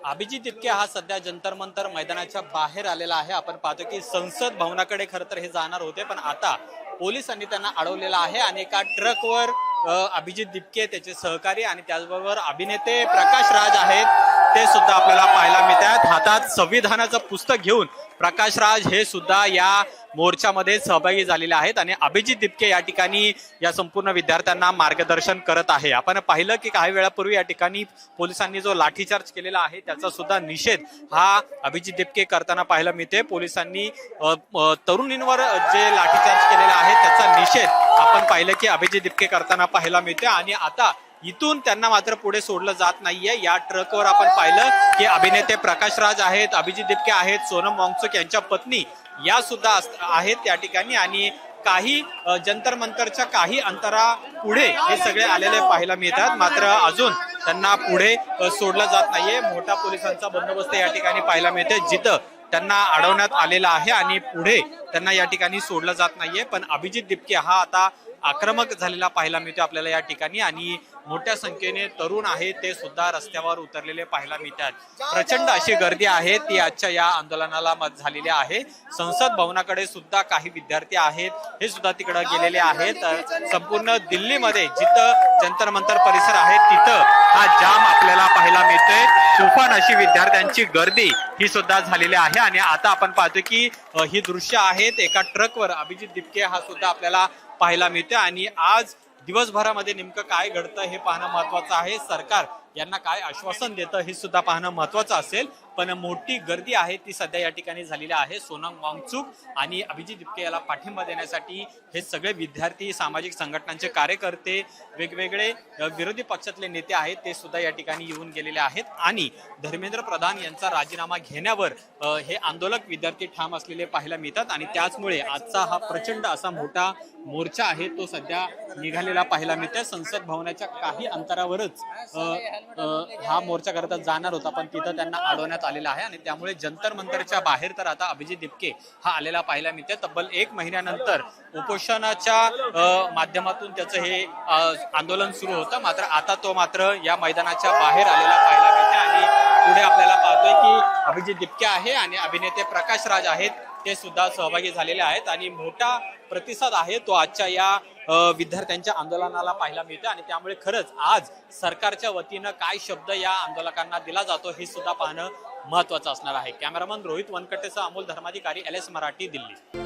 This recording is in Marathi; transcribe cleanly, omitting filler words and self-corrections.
अभिजित दिपके हा सध्या जंतर मंतर मैदानाच्या बाहेर आलेला आहे। आपण पाहतो की संसद भवनाकडे खरं तर हे जाणार होते, पण आता पोलिसांनी त्यांना अडवलेलं आहे आणि एका ट्रकवर अभिजित दिपके, त्याचे सहकारी आणि त्याचबरोबर अभिनेते प्रकाश राज आहेत, ते सुद्धा आपल्याला पाहायला मिळतात। हातात संविधानाचं पुस्तक घेऊन प्रकाश राज हे सुद्धा या मोर्चामध्ये सहभागी झालेले आहेत आणि अभिजित दिपके या ठिकाणी या संपूर्ण विद्यार्थ्यांना मार्गदर्शन करत आहे। आपण पाहिलं की काही वेळापूर्वी या ठिकाणी पोलिसांनी जो लाठीचार्ज केलेला आहे त्याचा सुद्धा निषेध हा अभिजित दिपके करताना पाहायला मिळते। पोलिसांनी तरुणींवर जे लाठीचार्ज केलेला आहे त्याचा निषेध आपण पाहिलं की अभिजित दिपके करताना पाहायला मिळते आणि आता इथून त्यांना मात्र पुढे सोडलं जात नाहीये। या ट्रकवर आपण पाहिलं की अभिनेते प्रकाश राज आहेत, अभिजित दिपके आहेत, सोनम वांगचुक यांच्या पत्नी या सुद्धा आहेत त्या ठिकाणी आणि काही जंतर मंतरच्या काही अंतरा पुढे हे सगळे आलेले पाहायला मिळतात, मात्र अजून त्यांना पुढे सोडलं जात नाहीये। मोठा पोलिसांचा बंदोबस्त या ठिकाणी पाहायला मिळते, जिथं त्यांना अडवण्यात आलेला आहे आणि पुढे त्यांना या ठिकाणी सोडलं जात नाहीये। पण अभिजित दिपके हा आता आक्रमक झालेला पाहायला मिळतो आपल्याला या ठिकाणी आणि मोठ्या संख्येने तरुण आहेत ते सुद्धा रस्त्यावर उतरलेले पाहायला मिळतात। प्रचंड अशी गर्दी आहे ती आजच्या या आंदोलनाला झालेली आहे। संसद भवनाकडे सुद्धा काही विद्यार्थी आहेत, हे सुद्धा तिकडे गेलेले आहेत। संपूर्ण दिल्लीमध्ये जिथं जंतर मंतर परिसर आहे तिथं हा जाम आपल्याला पाहायला मिळतोय। तुफान अशी विद्यार्थ्यांची गर्दी ही सुद्धा झालेली आहे आणि आता आपण पाहतो की ही दृश्य आहेत एका ट्रकवर अभिजित दिपके हा सुद्धा आपल्याला पाहायला मिळते आणि आज दिवसभरामध्ये नेमकं काय घडतं हे पाहणं महत्वाचं आहे। सरकार यांना काय आश्वासन देतं हे सुद्धा पाहणं महत्वाचं असेल, पण मोठी गर्दी आहे ती सध्या या ठिकाणी झालेली आहे। सोनम वांगचुक आणि अभिजित दिपके याला पाठिंबा देण्यासाठी हे सगळे विद्यार्थी, सामाजिक संघटनांचे कार्यकर्ते, वेगवेगळे विरोधी पक्षातले नेते आहेत ते सुद्धा या ठिकाणी येऊन गेलेले आहेत आणि धर्मेंद्र प्रधान यांचा राजीनामा घेण्यावर हे आंदोलक विद्यार्थी ठाम असलेले पाहायला मिळतात आणि त्याचमुळे आजचा हा प्रचंड असा मोठा मोर्चा आहे तो सध्या निघालेला पाहायला मिळतोय। संसद भवनाच्या काही अंतरावरच हा मोर्चा करता जाणार होता, पण तिथं त्यांना अडवण्यात आलेला आहे आणि त्यामुळे जंतर मंतरच्या बाहेर तर आता अभिजित दिपके हा आलेला पाहायला मिळते। तब्बल 1 महिन्यानंतर उपोषणाच्या माध्यमातून त्याचं हे आंदोलन सुरू होतं, मात्र आता तो मात्र या मैदानाच्या बाहेर आलेला पाहायला मिळते आणि पुढे आपल्याला पाहतोय की अभिजित दिपके आहे आणि अभिनेते प्रकाश राज आहेत ते सुद्धा सहभागी झालेले आहेत आणि मोठा प्रतिसाद आहे तो आजच्या या विद्यार्थ्यांच्या आंदोलनाला पाहायला मिळते आणि त्यामुळे खरंच आज सरकारच्या वतीनं काय शब्द या आंदोलकांना दिला जातो हे सुद्धा पाहणं महत्वाचं असणार आहे। कॅमेरामन रोहित वनकटेसह अमोल धर्माधिकारी, LS मराठी, दिल्ली।